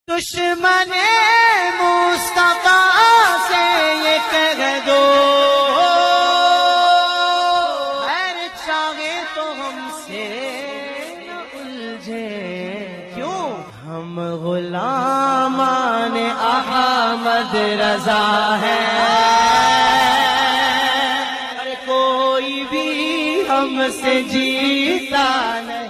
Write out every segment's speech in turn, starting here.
دشمن مصطفیٰ سے یہ کہہ دو خیر چاہے تو ہم سے نہ الجھے، کیوں ہم غلامان احمد رضا ہیں، اور کوئی بھی ہم سے جیتا نہیں۔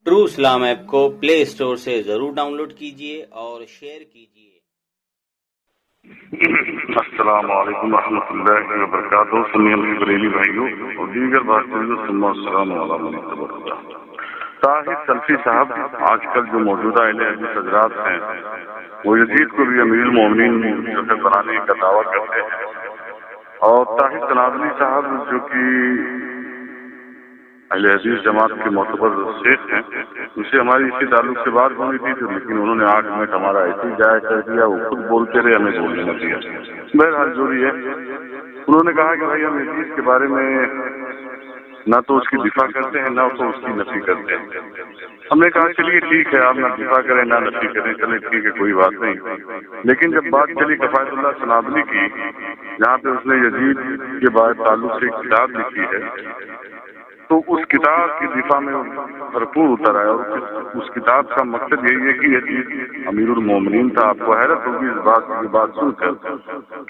ٹرو اسلام ایپ کو پلے اسٹور سے ضرور ڈاؤن لوڈ کیجیے اور شیئر کیجیے۔ السلام علیکم ورحمۃ اللہ وبرکاتہ۔ سنی بریلی بھائیوں اور دیگر بھارتیوں السلام علیکم۔ طاہر سلفی صاحب آج کل جو موجودہ اہل حدیث حضرات ہیں وہ یزید کو بھی امیر المومنین بنانے کا دعویٰ کرتے ہیں، اور طاہر تنازلی صاحب جو کہ اہل حدیث جماعت کے معتبر شیخ ہیں، ان سے ہماری اسی تعلق سے بات ہوئی تھی لیکن انہوں نے 8 منٹ ہمارا ایسے ہی ضائع کر دیا، وہ خود بولتے رہے، ہمیں بولنے نہ دیا۔ بہرحال جو بھی ہے، انہوں نے کہا کہ بھائی ہم حدیث کے بارے میں نہ تو اس کی دفاع کرتے ہیں نہ تو اس کی نفی کرتے ہیں۔ ہم نے کہا چلیے ٹھیک ہے، آپ نہ دفاع کریں نہ نفی کریں، چلے ٹھیک ہے کوئی بات نہیں۔ لیکن جب بات چلی کفایت اللہ تنازلی کی، جہاں پہ اس نے یزید کے بعد تعلق سے ایک کتاب لکھی ہے، تو اس کتاب کی دفاع میں بھرپور اتر آیا، اور اس کتاب کا مقصد یہی ہے کہ یزید امیر المومنین تھا۔ آپ کو حیرت ہوگی اس بات سن کر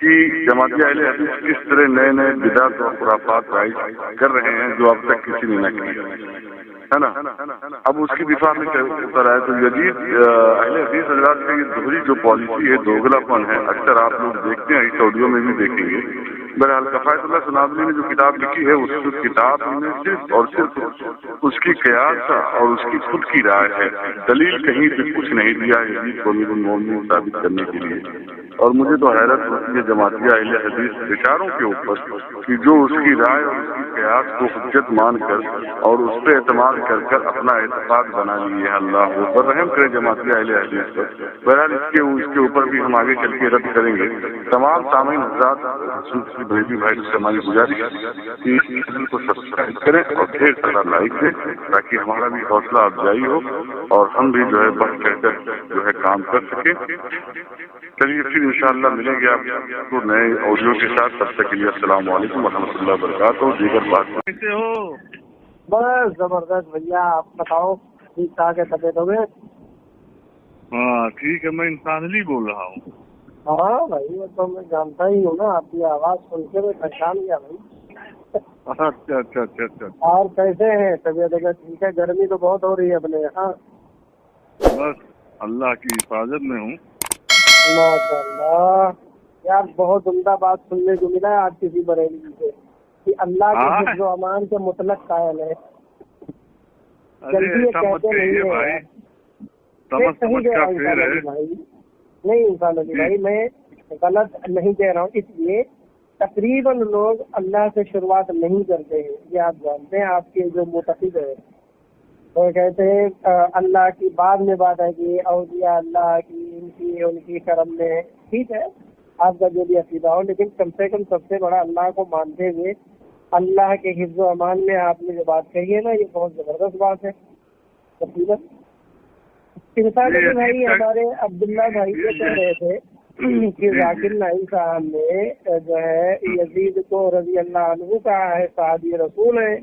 کہ جماعتی اہل حدیث کس طرح نئے نئے بدعت اور خرافات رائج کر رہے ہیں جو اب تک کسی نے نہ کی ہے نا۔ اب اس کی دفاع میں اتر آئے تو یزید اہل حدیث حضرات کی یہ دوہری جو پالیسی ہے، دوگلا پن ہے، اکثر آپ لوگ دیکھتے ہیں، اس آڈیو میں بھی دیکھیں گے۔ بہرحال کفایت اللہ تنازلی نے جو کتاب لکھی ہے، اس کتاب میں صرف اور صرف اس کی قیاس اور اس کی خود کی رائے ہے، دلیل کہیں سے کچھ نہیں دیا یزید کو امیر المومنین ثابت کرنے کے لیے۔ اور مجھے تو حیرت ہوتی ہے جماعتی اہل حدیث بیچاروں کے اوپر کہ جو اس کی رائے اور اس کی قیاس کو حجت مان کر اور اس پہ اعتماد کر کر اپنا اعتقاد بنا لیے ہیں۔ اللہ اوپر رحم کرے جماعتی اہل حدیث پر۔ بہرحال اس کے اوپر بھی ہم آگے چل کے رد کریں گے۔ تمام سامعین حضرات بھائی بھائی سے ہماری گزارش کہ اس چینل کو سبسکرائب کریں اور ڈھیر سارا لائک دیں تاکہ ہمارا بھی حوصلہ افزائی ہو اور ہم بھی جو ہے بڑھ چڑھ کر جو ہے کام کر سکیں۔ چلیے پھر انشاءاللہ ملیں گے آپ کو نئے آڈیو کے ساتھ، تب تک کے لیے السلام علیکم ورحمۃ اللہ وبرکاتہ۔ دیگر بات کیسے ہو؟ بس زبردست بھیا، آپ بتاؤ ٹھیک ٹھاک ہے طبیعت ہو گئے؟ ہاں ٹھیک ہے، میں انسانلی بول رہا ہوں۔ ہاں بھائی وہ تو میں جانتا ہی ہوں نا، آپ کی آواز سن کے میں پہچان گیا بھائی۔ اچھا۔ اور کیسے ہیں؟ طبیعت اگر ٹھیک ہے؟ گرمی تو بہت ہو رہی ہے اپنے یہاں۔ بس اللہ کی حفاظت میں ہوں۔ ماشاء اللہ یار، بہت عمدہ بات سننے کو ملا ہے آج کسی بریلی سے کہ اللہ کے حفظ و امان کے مطلق قائل ہے۔ جلدی یہ کہتے نہیں ہے بھائی، نہیں انسان علی بھائی، میں غلط نہیں کہہ رہا ہوں، اس لیے تقریباً لوگ اللہ سے شروعات نہیں کرتے ہیں، یہ آپ جانتے ہیں۔ آپ کے جو معتقد ہے وہ کہتے ہیں اللہ کی بعد میں بات ہے کہ اولیاء اللہ کی ان کی کرم میں، ٹھیک ہے آپ کا جو بھی عقیدہ ہو، لیکن کم سے کم سب سے بڑا اللہ کو مانتے ہوئے اللہ کے حفظ و امان میں آپ نے جو بات کہی ہے نا، یہ بہت زبردست بات ہے۔ انسان علی بھائی، ہمارے عبداللہ بھائی یہ کہہ رہے تھے کہ ذاکر نائک صاحب نے جو ہے یزید کو رضی اللہ عنہ کہا ہے صحابی رسول ہے،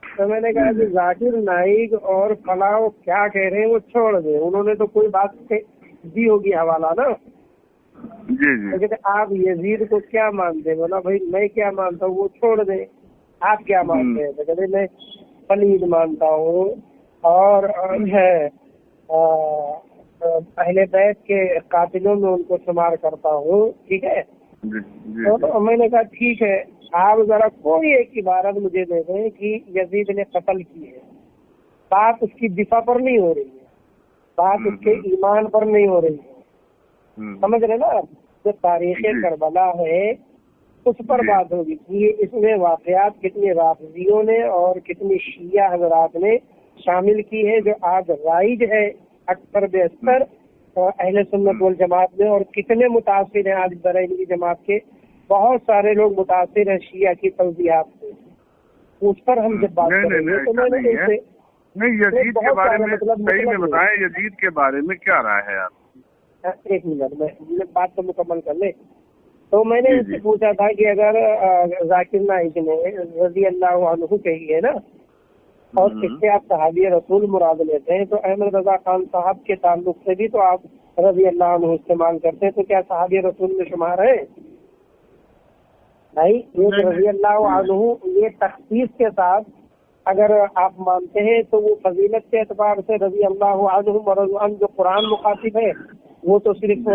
تو میں نے کہا کہ ذاکر نائک اور فلاں کیا کہہ رہے ہیں وہ چھوڑ دیں، انہوں نے تو کوئی بات دی ہوگی حوالہ نا۔ جی لیکن آپ یزید کو کیا مانتے ہیں؟ بولا بھائی میں کیا مانتا ہوں وہ چھوڑ دیں، آپ کیا مانتے ہیں؟ تو کہتے میں پلید مانتا ہوں اور ہے اہل بیت کے قاتلوں میں ان کو شمار کرتا ہوں، ٹھیک ہے۔ تو میں نے کہا ٹھیک ہے، آپ ذرا کوئی ایک عبارت مجھے دے دیں کہ یزید نے قتل کی ہے، بات اس کی دفاع پر نہیں ہو رہی ہے، بات اس کے ایمان پر نہیں ہو رہی ہے، سمجھ رہے نا؟ جو تاریخ کربلا ہے اس پر بات ہوگی کہ اس میں واقعات کتنے رافضیوں نے اور کتنی شیعہ حضرات نے شامل کی ہے، جو آج رائج ہے اکثر بیشتر اہل سنت والجماعت میں، اور کتنے متاثر ہیں آج بریلوی جماعت کے بہت سارے لوگ متاثر ہیں شیعہ کی توضیحات سے، اس پر ہم جب بات کریں گے تو میں نے نہیں یزید کے بارے میں مطلب صحیح میں بتائیں، یزید کے بارے میں کیا رائے ہے آپ؟ ایک منٹ میں بات تو مکمل کر لیں. تو میں نے اس سے پوچھا تھا کہ اگر ذاکر نائک نے رضی اللہ عنہ کہی ہے نا، اور اس سے آپ صحابی رسول مراد لیتے ہیں، تو احمد رضا خان صاحب کے تعلق سے بھی تو آپ رضی اللہ عنہ استعمال کرتے ہیں، تو کیا صحابی رسول میں شمار ہے؟ نہیں، یہ رضی اللہ عنہ یہ تخصیص کے ساتھ اگر آپ مانتے ہیں تو وہ فضیلت کے اعتبار سے رضی اللہ عنہ ورضوا عنہ جو قرآن مخاطب ہے وہ تو صرف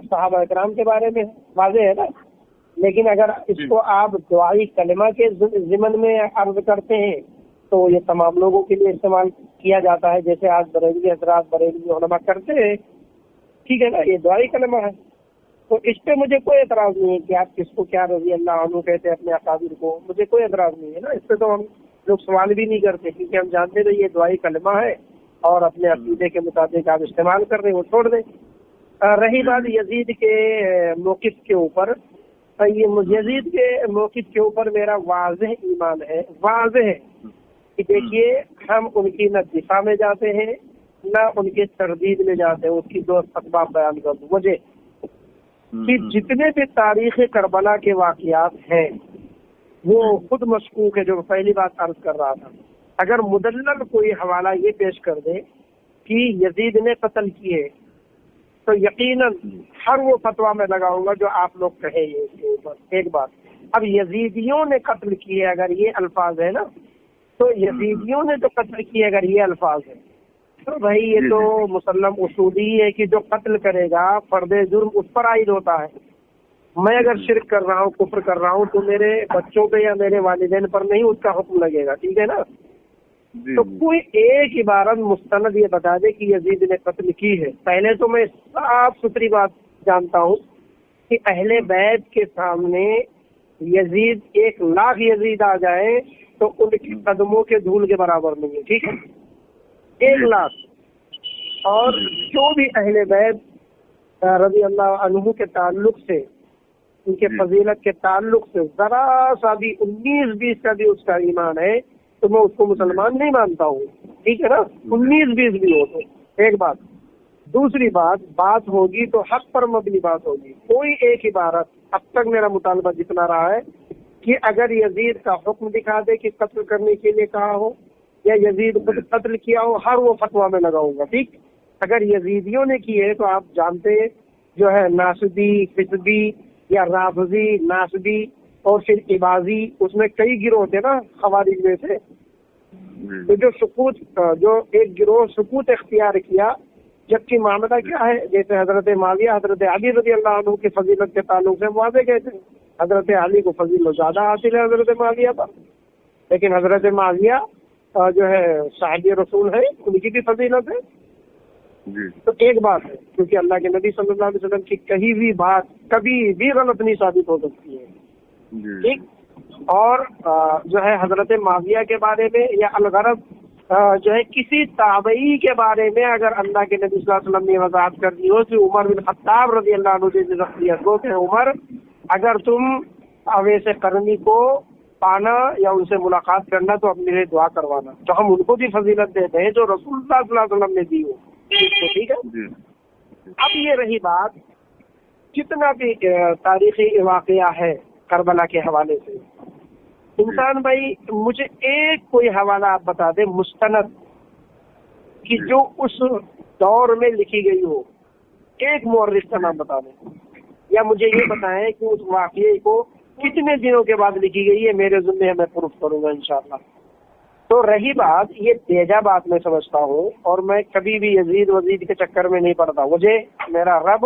صحابہ اکرام کے بارے میں واضح ہے نا. لیکن اگر اس کو آپ دعائی کلمہ کے ضمن میں عرض کرتے ہیں تو یہ تمام لوگوں کے لیے استعمال کیا جاتا ہے، جیسے آج بریلوی حضرات بریلوی علماء کرتے ہیں. ٹھیک ہے نا، یہ دعائی کلمہ ہے. تو اس پہ مجھے کوئی اعتراض نہیں ہے کہ آپ کس کو کیا رضی اللہ عنہ کہتے ہیں اپنے اکابر کو، مجھے کوئی اعتراض نہیں ہے نا. اس پہ تو ہم لوگ سوال بھی نہیں کرتے، کیونکہ ہم جانتے ہیں یہ دعائی کلمہ ہے اور اپنے عقیدے کے مطابق آپ استعمال کر رہے ہیں، وہ چھوڑ دیں. رہی بات یزید کے موقف کے اوپر، یہ یزید کے موقف کے اوپر میرا واضح ایمان ہے، واضح ہے کہ دیکھیے ہم ان کی نہ دفاع میں جاتے ہیں نہ ان کے تردید میں جاتے ہیں. اس کی دو اسباب بیان کر دوں مجھے کہ جتنے بھی تاریخ کربلا کے واقعات ہیں وہ خود مشکوک ہے. جو پہلی بات عرض کر رہا تھا، اگر مدلل کوئی حوالہ یہ پیش کر دے کہ یزید نے قتل کیے تو یقیناً ہر وہ فتویٰ میں لگاؤں گا جو آپ لوگ کہیں یہ اس کے اوپر. ایک بات، اب یزیدیوں نے قتل کیے اگر یہ الفاظ ہے نا، تو یزیدیوں نے جو قتل کیے اگر یہ الفاظ ہے تو بھائی یہ تو مسلم اصولی ہے کہ جو قتل کرے گا فرد جرم اس پر عائد ہوتا ہے. میں اگر شرک کر رہا ہوں، کفر کر رہا ہوں، تو میرے بچوں پہ یا میرے والدین پر نہیں اس کا حکم لگے گا. ٹھیک ہے نا. تو کوئی ایک عبارت مستند یہ بتا دے کہ یزید نے قتل کی ہے. پہلے تو میں صاف ستھری بات جانتا ہوں کہ اہل بیت کے سامنے یزید 1,00,000 یزید آ جائے تو ان کے قدموں کے دھول کے برابر نہیں ہے. ٹھیک ہے، 1,00,000. اور جو بھی اہل بیت رضی اللہ عنہ کے تعلق سے، ان کے فضیلت کے تعلق سے ذرا سا بھی 19-20 کا بھی اس کا ایمان ہے تو میں اس کو مسلمان نہیں مانتا ہوں. ٹھیک ہے نا، 19-20 بھی ہو تو ایک بات. دوسری بات ہوگی تو حق پر مبنی بات ہوگی. کوئی ایک عبارت اب تک میرا مطالبہ جتنا رہا ہے کہ اگر یزید کا حکم دکھا دے کہ قتل کرنے کے لیے کہا ہو یا یزید خود قتل کیا ہو، ہر وہ فتویٰ میں لگاؤں گا. ٹھیک، اگر یزیدیوں نے کی ہے تو آپ جانتے جو ہے ناصبی، حزبی یا رافضی، ناصبی اور پھر عبازی، اس میں کئی گروہ ہوتے ہیں نا خوارج میں سے. تو جو ایک گروہ سکوت اختیار کیا، جبکہ معاملہ کیا ہے، جیسے حضرت معاویہ حضرت علی رضی اللہ عنہ کی فضیلت کے تعلق سے واضح کہتے ہیں حضرت علی کو فضیلت زیادہ حاصل ہے حضرت معاویہ پر، لیکن حضرت معاویہ جو ہے صحابی رسول ہے، ان کی بھی فضیلت ہے. تو ایک بات ہے، کیونکہ اللہ کے نبی صلی اللہ علیہ وسلم کی کہیں بھی بات کبھی بھی غلط نہیں ثابت ہو سکتی ہے. ٹھیک، اور جو ہے حضرت معاویہ کے بارے میں یا الغرض جو ہے کسی تابعی کے بارے میں اگر اللہ کے نبی صلی اللہ علیہ وسلم نے وضاحت کر دی ہو کہ عمر بن خطاب رضی اللہ عنہ جیسے شخصیت کو کہ عمر اگر تم اویس قرنی کو پانا یا ان سے ملاقات کرنا تو اپنے لیے دعا کروانا، تو ہم ان کو بھی فضیلت دیتے ہیں جو رسول اللہ صلی اللہ علیہ وسلم نے دی ہو. ٹھیک ہے. اب یہ رہی بات، کتنا بھی تاریخی واقعہ ہے کربلا کے حوالے سے، انسان بھائی مجھے ایک کوئی حوالہ آپ بتا دیں مستند کہ جو اس دور میں لکھی گئی ہو، ایک مورخ کا نام بتا دیں، یا مجھے یہ بتائیں کہ اس واقعے کو کتنے دنوں کے بعد لکھی گئی ہے. میرے ذمہ ہے، میں پروف کروں گا انشاءاللہ. تو رہی بات، یہ بیجا بات میں سمجھتا ہوں، اور میں کبھی بھی یزید وزید کے چکر میں نہیں پڑتا. مجھے میرا رب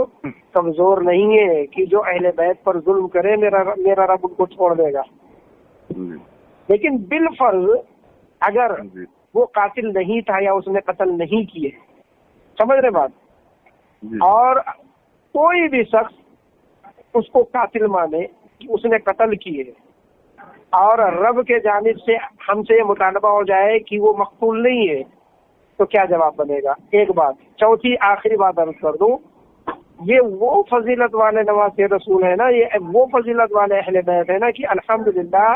کمزور نہیں ہے کہ جو اہل بیت پر ظلم کرے میرا رب ان کو چھوڑ دے گا. لیکن بالفرض اگر وہ قاتل نہیں تھا یا اس نے قتل نہیں کیے، سمجھ رہے بات، اور کوئی بھی شخص اس کو قاتل مانے کہ اس نے قتل کیے اور رب کے جانب سے ہم سے یہ مطالبہ ہو جائے کہ وہ مقتول نہیں ہے، تو کیا جواب بنے گا؟ ایک بات. چوتھی آخری بات عرض کر دوں، یہ وہ فضیلت والے نواسے رسول ہے نا، یہ وہ فضیلت والے اہل بیت ہے نا کہ الحمدللہ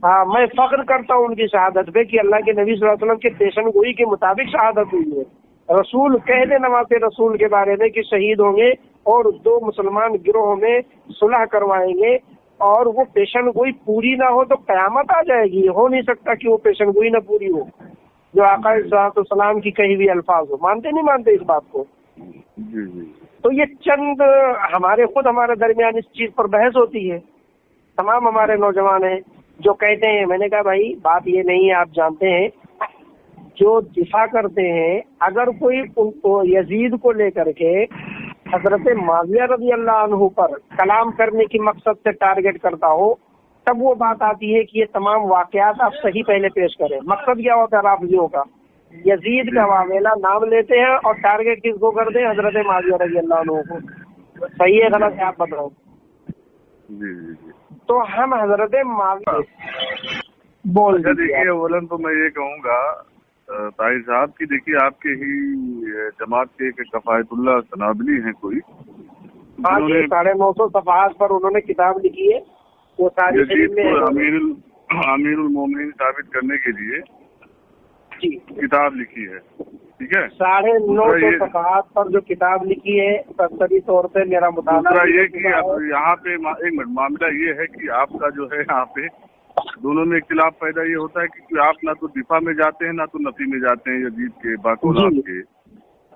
हाँ, मैं फख्र करता हूँ उनकी शहादत पे कि अल्लाह के नबी सल्लल्लाहु अलैहि वसल्लम के पेशन गोई के मुताबिक शहादत हुई है। रसूल कह दे नवासे रसूल के बारे में कि शहीद होंगे और 2 मुसलमान गिरोह में सुलह करवाएंगे, और वो पेशन गोई पूरी ना हो तो कयामत आ जाएगी। हो नहीं सकता कि वो पेशन गोई ना पूरी हो जो आका सलाम की कही हुई अल्फाज हो। मानते नहीं मानते इस बात को? जी जी। तो ये चंद हमारे दरमियान इस चीज पर बहस होती है। तमाम हमारे नौजवान हैं जो कहते हैं, मैंने कहा भाई बात ये नहीं है, आप जानते हैं जो दिफा करते हैं, अगर कोई उनको यजीद को लेकर के हजरत माविया रज़ी अल्लाह अन्हु पर कलाम करने की मकसद से टारगेट करता हो, तब वो बात आती है कि ये तमाम वाकयात आप सही पहले पेश करें। मकसद क्या होता है राफ़िज़ियों का? यजीद का मामला नाम लेते हैं और टारगेट किसको करते हैं? हजरत माविया रज़ी अल्लाह अन्हु को। सही है गलत है आप बताओ? जी जी जी। तो हम हजरत माविया बोल देखिए वलन तो मैं ये कहूँगा ताहिर साहब की, देखिए आपके ही जमात के एक कफायतुल्लाह सनाबली हैं कोई, हाँ जी, 950 सफ़हात पर उन्होंने किताब लिखी है, वो सारी अमीरुल मोमिनीन साबित करने के लिए जी किताब लिखी है, ठीक है। 950 सफ़हात पर जो किताब लिखी है, तफसीली तौर पे मेरा मुताला ये कि यहाँ पे एक मिनट मामला ये है कि आपका जो है यहाँ पे दोनों में इख्तिलाफ पैदा ये होता है कि आप ना तो दिफा में जाते हैं ना तो नफी में जाते हैं यजीद के बाकोलात के,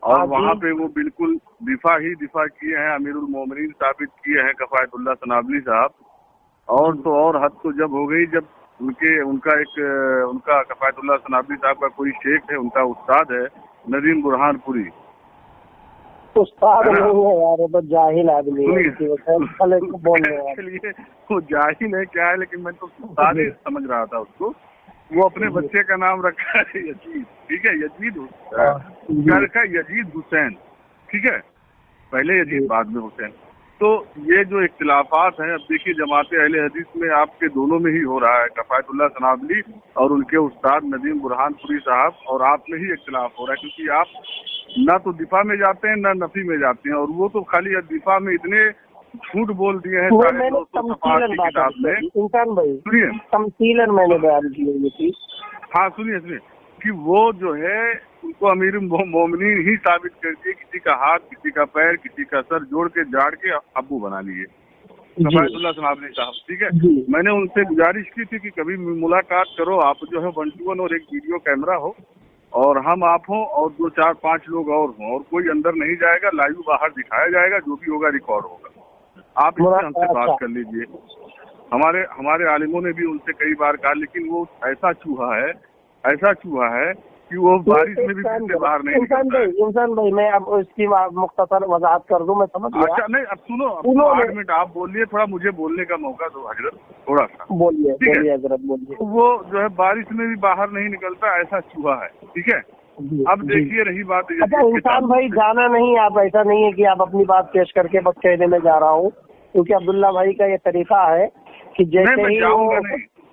और वहाँ पे वो बिल्कुल दिफा किए हैं, अमीरुल मोमिनीन साबित किए हैं कफायतुल्लाह सनाबली साहब। और तो और हद तो जब हो गई जब उनका कफायतुल्लाह सनाबली साहब का कोई शेख है, उनका उस्ताद है नदीम बुरहानपुरी। उस्ताद नहीं है यार, वो जाहिल आदमी है, बोल रहे हैं। वो जाहिल है क्या है, लेकिन मैं तो उस्ताद ही समझ रहा था उसको। वो अपने बच्चे का नाम रखा है यजीद, ठीक है, यजीद रखा है यजीद हुसैन, ठीक है, पहले यजीद बाद में हुसैन। तो ये जो इख्तिलाफात हैं, अब देखिए जमात अहले हदीस में आपके दोनों में ही हो रहा है, कफायतुल्लाह सनाबली और उनके उस्ताद नदीम बुरहानपुरी साहब और आप में ही इख्तिलाफ हो रहा है, क्योंकि आप ना तो दिफा में जाते हैं ना नफी में जाते हैं, और वो तो खाली दिफा में इतने झूठ बोल दिए हैं किताब में। इंसान भाई सुनिए, तमसीलन मैंने बयान की है ये चीज। हाँ सुनिए कि वो जो है उनको अमीर मोमिनीन ही साबित करके किसी का हाथ, किसी का पैर, किसी का सर जोड़ के जाड़ के अब्बू बना लिए कफायतुल्लाह सनाबली साहब, ठीक है। मैंने उनसे गुजारिश की थी कि कभी मुलाकात करो, आप जो है 1-to-1 और एक वीडियो कैमरा हो और हम आप हों और 2-4-5 लोग और हों, और कोई अंदर नहीं जाएगा, लाइव बाहर दिखाया जाएगा, जो भी होगा रिकॉर्ड होगा, आप इससे हमसे बात कर लीजिए। हमारे आलिमों ने भी उनसे कई बार कहा, लेकिन वो ऐसा चूहा है कि वो बारिश में भी से बाहर नहीं निकलता है। इंसान भाई मैं अब इसकी मुख्तसर वजाहत कर दूं, मैं समझ गया। अच्छा नहीं, अब सुनो, 8 मिनट आप बोलिए, थोड़ा मुझे बोलने का मौका दो हजरत, थोड़ा सा बोलिए हजरत बोलिए। वो जो है बारिश में भी बाहर नहीं निकलता, ऐसा चूहा है, ठीक है। अब देखिए रही बात, अच्छा इंसान भाई जाना नहीं, आप ऐसा नहीं है कि आप अपनी बात पेश करके बस कहने में जा रहा हूँ, क्योंकि अब्दुल्ला भाई का ये तरीका है कि जैसे ही वो,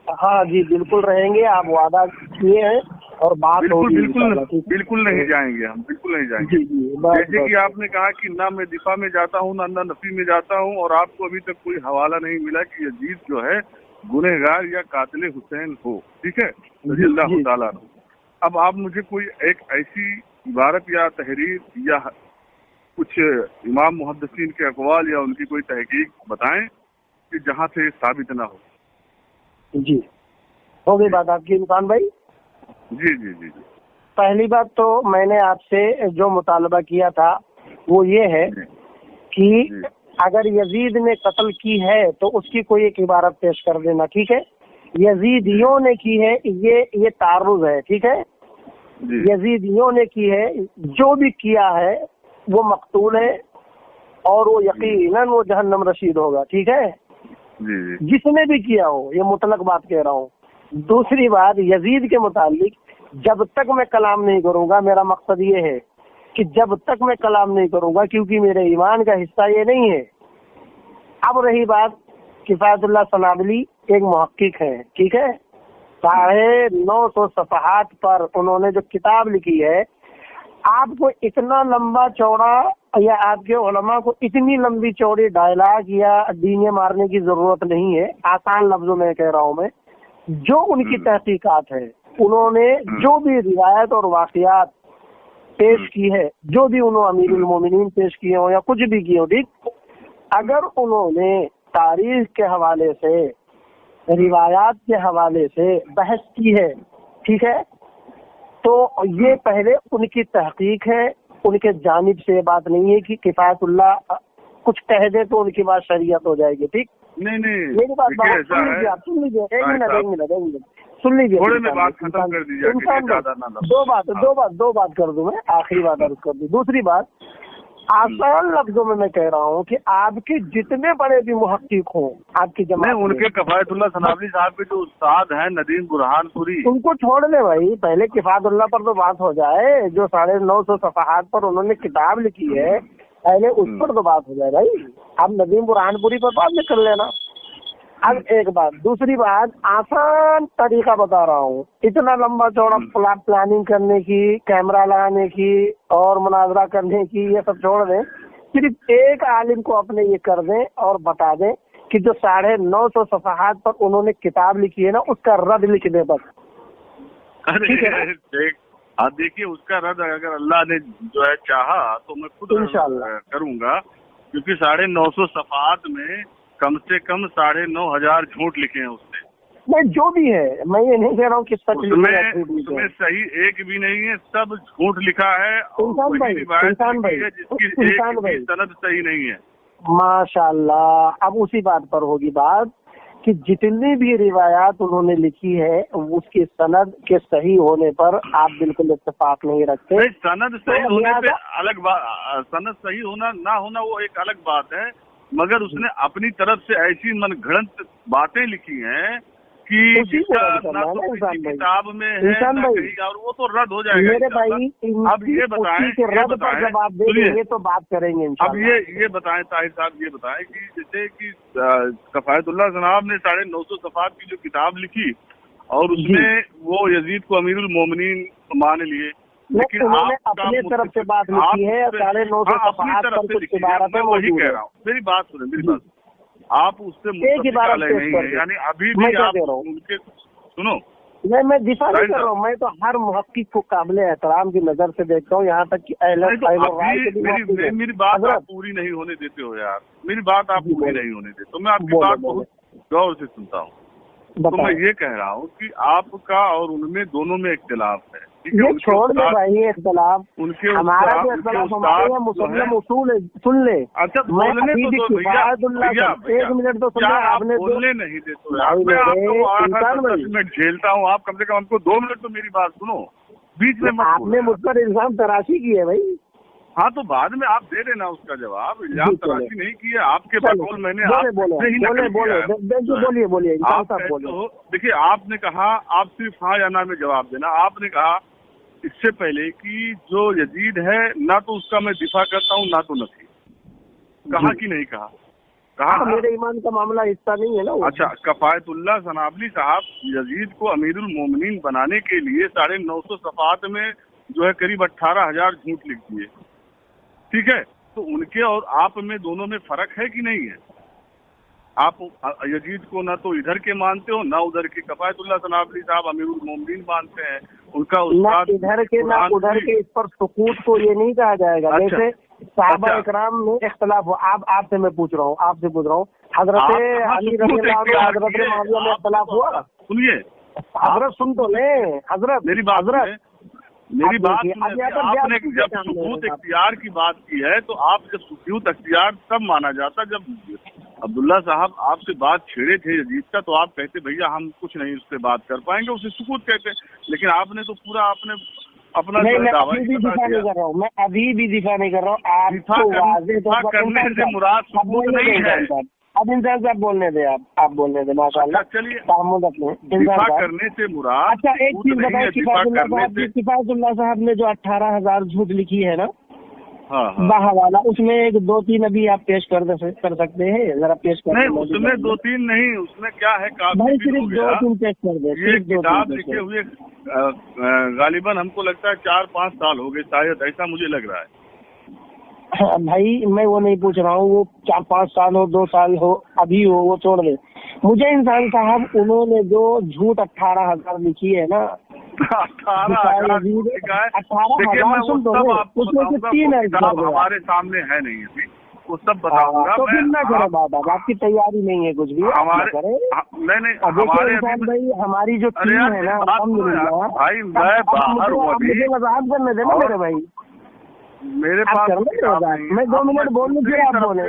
हाँ जी बिल्कुल रहेंगे, आप वादा किए हैं और बात बिल्कुल नहीं जाएंगे, हम बिल्कुल नहीं जाएंगे। जैसे कि आपने कहा कि ना मैं दिफा में जाता हूँ ना नफी में जाता हूँ, और आपको अभी तक कोई हवाला नहीं मिला कि यजीद जो है गुनहगार या कातिल हुसैन हो, ठीक है, रज़ियल्लाहु ताला। अब आप मुझे कोई एक ऐसी इबारत या तहरीर या कुछ इमाम मुहद्दिसीन के अक़वाल या उनकी कोई तहकीक बताएं कि जहाँ से साबित ना हो। जी हो गई बात आपकी इंसान भाई। जी। पहली बात तो मैंने आपसे जो मुतालबा किया था वो ये है कि अगर यजीद ने कत्ल की है तो उसकी कोई एक इबारत पेश कर देना, ठीक है। यजीदियों ने की है, ये तारुज़ है, ठीक है। यजीदियों ने की है, जो भी किया है वो मकतूल है और वो यकीनन वो जहन्नम रशीद होगा, ठीक है। जिसने भी किया हो, ये मुतलक बात कह रहा हूँ। दूसरी बात, यजीद के मुतालिक जब तक मैं कलाम नहीं करूंगा, मेरा मकसद ये है कि जब तक मैं कलाम नहीं करूंगा, क्योंकि मेरे ईमान का हिस्सा ये नहीं है। अब रही बात, किफायतुल्लाह सनाबली एक मुहक्किक है, ठीक है। 950 सफ़हात पर उन्होंने जो किताब लिखी है, आपको इतना लंबा चौड़ा या आपके उलमा को इतनी लंबी चौड़ी डायलॉग या डींगे मारने की जरूरत नहीं है। आसान लफ्जों में कह रहा हूँ मैं, जो उनकी तहकीकात है, उन्होंने जो भी रिवायत और वाक़ियात पेश की है, जो भी उन्होंने अमीरुल मोमिनीन पेश किए हो या कुछ भी किए हो, ठीक, अगर उन्होंने तारीख के हवाले से, रिवायात के हवाले से बहस की है, ठीक है, तो ये पहले उनकी तहकीक है, उनके जानिब से बात नहीं है कि किफायतुल्लाह कुछ कह दे तो उनकी बात शरीयत हो जाएगी, ठीक। नहीं मेरी बात सुन लीजिए, आप सुन लीजिए, एक मिनट सुन लीजिए, थोड़े में बात खत्म कर दीजिए, दो बात कर दूं मैं, आखिरी बात अर्ज कर दूं। दूसरी बात, आसान लफ्जों में मैं कह रहा हूँ कि आपके जितने बड़े भी मुहक्किक हों आपकी जमात, उनके किफायतुल्लाह सनावली साहब के जो उस्ताद हैं नदीम बुरहानपुरी, उनको छोड़ ले भाई, पहले किफायतुल्लाह पर तो बात हो जाए, जो 950 सफ़हात पर उन्होंने किताब लिखी है, पहले उस पर तो बात हो जाए भाई। अब नदीम बुरहानपुरी पर बाद में कर लेना। अब एक बात, दूसरी बात, आसान तरीका बता रहा हूँ, इतना लंबा चौड़ा प्लानिंग करने की, कैमरा लगाने की और मुनाजरा करने की, ये सब छोड़ दें, सिर्फ एक आलिम को अपने ये कर दें और बता दें कि जो 950 सफ़हात पर उन्होंने किताब लिखी है ना, उसका रद्द लिख दे बस। ठीक है, आप देखिए, उसका रद्द अगर अल्लाह ने जो है चाहा तो मैं खुद इंशाअल्लाह करूंगा, क्योंकि 950 सफ़हात में कम से कम 9,500 झूठ लिखे हैं उसने। नहीं, जो भी है, मैं ये नहीं कह रहा हूँ कि सच उसमें सही एक भी नहीं है, सब झूठ लिखा है। इंसान भाई, जिसकी सनद सही नहीं है। माशाअल्लाह। अब उसी बात पर होगी बात कि जितनी भी रिवायात उन्होंने लिखी है उसकी सनद के सही होने पर आप बिल्कुल इत्तेफाक नहीं रखते। सनद सही होने पे अलग बात, सनद सही होना ना होना वो एक अलग बात है, मगर उसने अपनी तरफ से ऐसी मनगढ़ंत बातें लिखी हैं कि किताब में है ना कहीं, और वो तो रद्द हो जाएगा मेरे भाई। अब ये बताएं, रद्द पर जवाब देंगे तो बात करेंगे। अब ये बताएं ताहिर साहब, ये बताएं कि जैसे कि किफायतुल्लाह जनाब ने 950 सफ़हात की जो किताब लिखी और उसमें वो यजीद को अमीरुल मोमिनीन मान लिए, लेकिन उन्होंने अपने तरफ से बात लिखी है, 950 सफ़हात पर कुछ इबारतें वही कह रहा हूँ। मेरी बात सुने, मेरी बात, आप उससे मुस्तक़िल नहीं है, यानी अभी भी आप उनके सुनो। मैं दिफा नहीं कर रहा हूँ, मैं तो हर मुहक्किक को काबिल एहतराम की नजर से देखता हूँ, यहाँ तक कि मेरी बात आप पूरी नहीं होने देते हो यार, मेरी बात आप पूरी नहीं होने देते, तो मैं आपकी बात बहुत गौर से सुनता हूँ। तो मैं ये कह रहा हूँ कि आपका और उनमें दोनों में इख्तिलाफ है, ये छोड़ दे भाई इख्तिलाफ, उनके हमारा जो इख्तिलाफ हमारे मुसल्लम उसूल है, सुन ले। अच्छा बोलने तो दो भैया, एक मिनट तो सुन, आपने बोलने नहीं देते यार, मैं आपको 10 मिनट झेलता हूँ, आप कम से कम हमको 2 मिनट तो मेरी बात सुनो, बीच में मत। आपने मुझ पर इल्जाम तराशी की है भाई। हाँ तो बाद में आप दे देना उसका जवाब, इल्जाम तराशी नहीं की है, आपके बकौल मैंने बोलिए। देखिए, आपने कहा आप सिर्फ हाँ या ना में जवाब देना। आपने कहा इससे पहले कि जो यजीद है ना तो उसका मैं दिफा करता हूँ ना तो नफी, कहा कि नहीं कहा? कहा मेरे ईमान का मामला हिस्सा नहीं है ना। अच्छा, किफायतुल्लाह सनावली साहब यजीद को अमीरुल मोमिनीन बनाने के लिए 950 सफ़हात में जो है करीब 18,000 झूठ लिख दिए, ठीक है। तो उनके और आप में दोनों में फर्क है कि नहीं है? आप यजीद को ना तो इधर के मानते हो ना उधर के, किफायतुल्लाह सनावली साहब अमीरुल मोमिनीन मानते हैं, उनका उस्ताद इधर के ना उधर के, इस पर सुकूत को ये नहीं कहा जाएगा। अच्छा, जैसे साहबा इकराम में इख्तिलाफ हुआ, आपसे मैं पूछ रहा हूँ, हजरत अली रज़ियल्लाहु अन्हु हजरत मुआविया में इख्तिलाफ हुआ? सुनिए हजरत, सुन तो ले हजरत, मेरी बात आपने जब सुकूत इख्तियार की बात की है, तो आप जब सुकूत इख्तियार तब माना जाता जब अब्दुल्ला साहब आपसे बात छेड़े थे यजीद का, तो आप कहते भैया हम कुछ नहीं उससे बात कर पाएंगे, उसे सुकूत कहते। लेकिन आपने तो पूरा आपने अपना मैं अभी भी दिफा नहीं कर रहा हूँ, मैं अभी भी दिफा नहीं कर रहा हूँ। दिफा करने से मुराद सुकूत नहीं है। अब इंसान साहब बोलने दे, आप बोलने दे माशाअल्लाह। चलिए, दिफा करने से मुराद। अच्छा, एक चीज बताइए, किफायतुल्लाह साहब ने जो 18,000 झूठ लिखी है ना, बाहवाला, उसमें एक 2-3 अभी आप पेश कर सकते हैं, जरा पेश कर। नहीं, उसमें 2-3 नहीं, उसमें क्या है, काफी सिर्फ 2-3 पेश कर दे। ये किताब लिखे हुए गालिबन हमको लगता है 4-5 साल हो गए शायद, ऐसा मुझे लग रहा है। भाई मैं वो नहीं पूछ रहा हूँ, वो 4-5 साल हो, 2 साल हो, अभी हो, वो छोड़ दे। मुझे इंसान साहब उन्होंने जो झूठ 18,000 लिखी है ना, 18,000 सुन तो उसमें से 3 हमारे सामने है नहीं अभी, वो सब बताऊंगा। तो फिर ना करो बात, आपकी तैयारी नहीं है कुछ भी हमारे नहीं हमारे इंसान भाई, हमारी जो टीम है ना भाई, मैं बाहर हूँ अभी, मुझे वजाहत करने देना मेरे भाई, मेरे पास मैं 2 मिनट बोलने के आप बोले।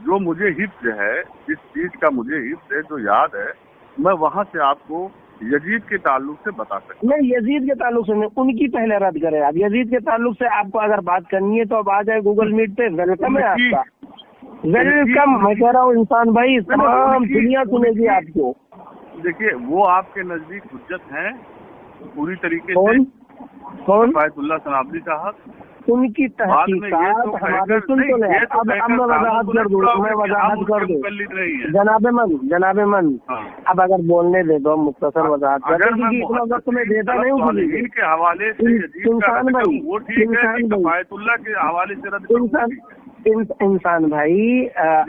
जो मुझे हिफ्ज है, जिस चीज का मुझे हिफ्ज है, जो याद है, मैं वहाँ से आपको यजीद के ताल्लुक से बता सकता। नहीं, यजीद के ताल्लुक से नहीं, उनकी पहले रद्द करें आप। यजीद के ताल्लुक से आपको अगर बात करनी है तो अब आ जाए गूगल मीट पे, वेलकम है आपका, वेलकम। मैं कह रहा हूँ इंसान भाई, तमाम दुनिया सुनेगी आपको। देखिए, वो आपके नजदीक हुज्जत हैं पूरी तरीके से। कौन? फायतुल्लाह सनाबली साहब। उनकी तहकीकात हमारे सुन तो ले। अब मैं वजाहत कर दूँ, जनाब मन अब अगर बोलने दे दो, मुख्तसर वजाहत कर, क्योंकि इतना वक्त मैं देता नहीं हूँ के हवाले से। इंसान भाई, फायतुल्लाह के हवाले से इंसान भाई,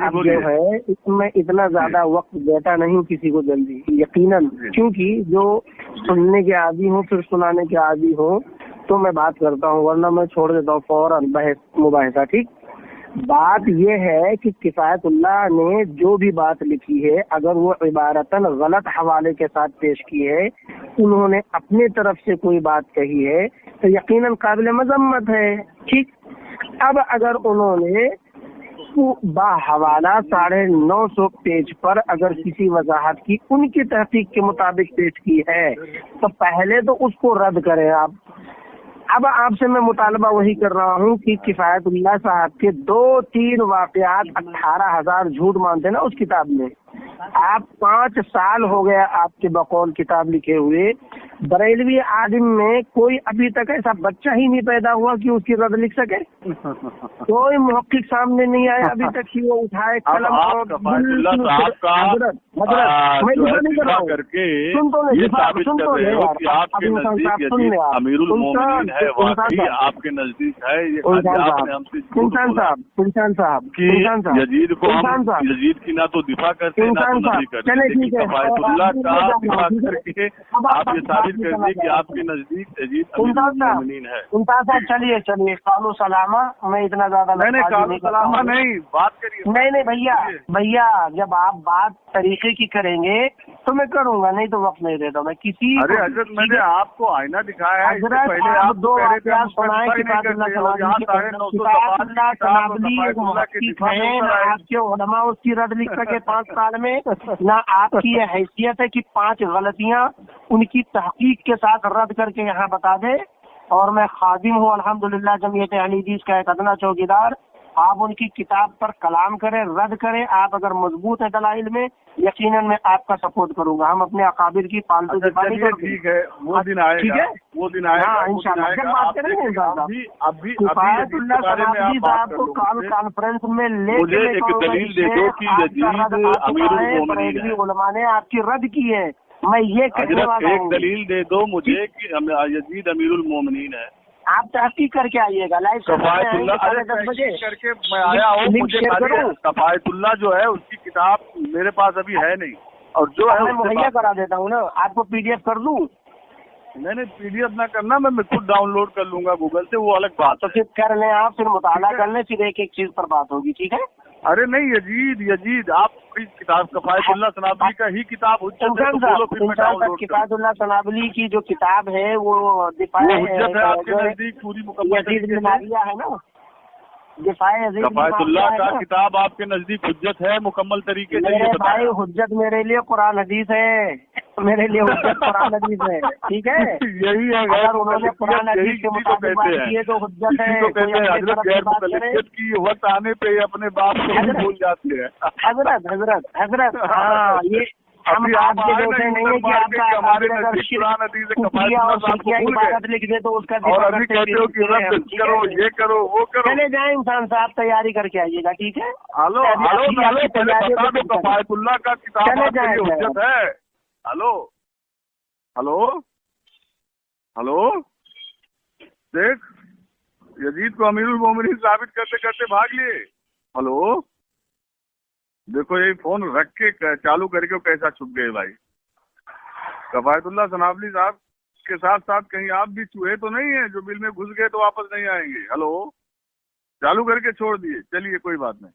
अब जो है इसमें इतना ज्यादा वक्त देता नहीं हूँ किसी को जल्दी, यकीनन, क्योंकि जो सुनने के आदी हो फिर सुनाने के आदी हो तो मैं बात करता हूँ, वरना मैं छोड़ देता हूँ फौरन बहस मुबाहिसा। ठीक, बात ये है कि किफायतुल्लाह ने जो भी बात लिखी है, अगर वो इबारतन गलत हवाले के साथ पेश की है, उन्होंने अपने तरफ से कोई बात कही है तो यकीनन काबिल मजम्मत है। ठीक, अब अगर उन्होंने बाहवाला 950 पेज पर अगर किसी वजाहत की उनकी तहकीक के मुताबिक पेश की है तो पहले तो उसको रद्द करें आप। अब आपसे मैं मुतालबा वही कर रहा हूँ कि किफायतुल्लाह साहब के 2-3 वाक़यात 18,000 झूठ मानते ना उस किताब में। आप 5 साल हो गया आपके बकौल किताब लिखे हुए। बरेलवी आलिम में कोई अभी तक ऐसा बच्चा ही नहीं पैदा हुआ कि उसकी रद्द लिख सके। कोई मुहक्किक सामने नहीं आया अभी तक कि वो उठाए कलम और आपके नजदीक है इंसान साहब यजीद को यजीद की ना तो दिफा करते ना तो नहीं करते, चले ठीक है, फायतुल्लाह का दिफा करके आप ये साबित कर दें कि आपके नजदीक यजीद अमीरुल मोमिनीन है। इंसान साहब चलिए कानू सलामा, मैं इतना ज्यादा कानू सलामा नहीं बात करिए। नहीं भैया जब आप बात तरीके की करेंगे तो मैं करूंगा, नहीं तो वक्त नहीं देता मैं किसी। अरे हजरत, मैंने आपको आयना दिखाया है, पहले आप 2 वाक़यात सुनाए आपके उलमा उसकी रद्द लिख सके 5 साल में, ना आपकी ये हैसियत है कि 5 गलतियां उनकी तहकीक के साथ रद्द करके यहाँ बता दे। और मैं खादिम हूँ अल्हम्दुलिल्लाह जमीयत अहले हदीस का एक अदना चौकीदार। आप उनकी किताब पर कलाम करें, रद्द करें, आप अगर मजबूत है दलाइल में यकीनन मैं आपका सपोर्ट करूंगा। हम अपने अकाबिर की पालतू दीवानी कर, ठीक है, वो दिन आएगा, ठीक है, वो दिन आएगा, इंशाअल्लाह बात करेंगे। आपको कॉन्फ्रेंस में मुझे एक दलील दे दो कि यजीद उलमा ने आपकी रद्द की है। मैं ये कहने वाला हूं, एक दलील दे दो मुझे कि यजीद अमीरुल मोमिनीन है। आप तहकीक करके आइएगा लाइव करके मैं आया हूँ। मुझे कफायतुल्लाह जो है उसकी किताब मेरे पास अभी है नहीं, और जो है मैं मुहैया करा देता हूँ ना, आपको PDF कर दूँ। नहीं PDF ना करना, मैं खुद डाउनलोड कर लूंगा गूगल से, वो अलग बात। तो फिर कर लें आप, फिर मुताला कर लें, फिर एक चीज पर बात होगी, ठीक है। अरे नहीं, यजीद आप इस किताब कफायतुल्लाह सनाबली का ही किताब किफायतुल्लाह सनाबली की जो किताब है वो आपके नजदीक पूरी मुकम्मल है ना। कफायतुल्लाह का किताब आपके नजदीक हुज्जत है मुकम्मल तरीके से। भाई हुज्जत मेरे लिए कुरान हदीस है, मेरे लिए हुज्जत कुरान हदीस है, ठीक है। यही है, अगर उन्होंने कुरान हदीस के मुताबिक बात की है तो हुज्जत है। की वक्त आने पे अपने बाप को भूल जाते हैं। हजरत हाँ, ये हम आपके जैसे नहीं है कि आपका इबादत लिख दे तो उसका ये करो वो करो। चले जाए इंसान साहब, तैयारी करके आइएगा, ठीक है। हेलो कफायतुल्लाह का किताब चले जाए है। हेलो देख, यजीद को अमीरुल मोमिनीन साबित करते करते भाग लिए। हेलो دیکھو یہ فون رکھ کے چالو کر کے کیسا چھپ گئے بھائی. کفایت اللہ سنابلی صاحب کے ساتھ ساتھ کہیں آپ بھی چوہے تو نہیں ہیں جو بل میں گھس گئے تو واپس نہیں آئیں گے؟ ہلو، چالو کر کے چھوڑ دیے. چلیے کوئی بات نہیں.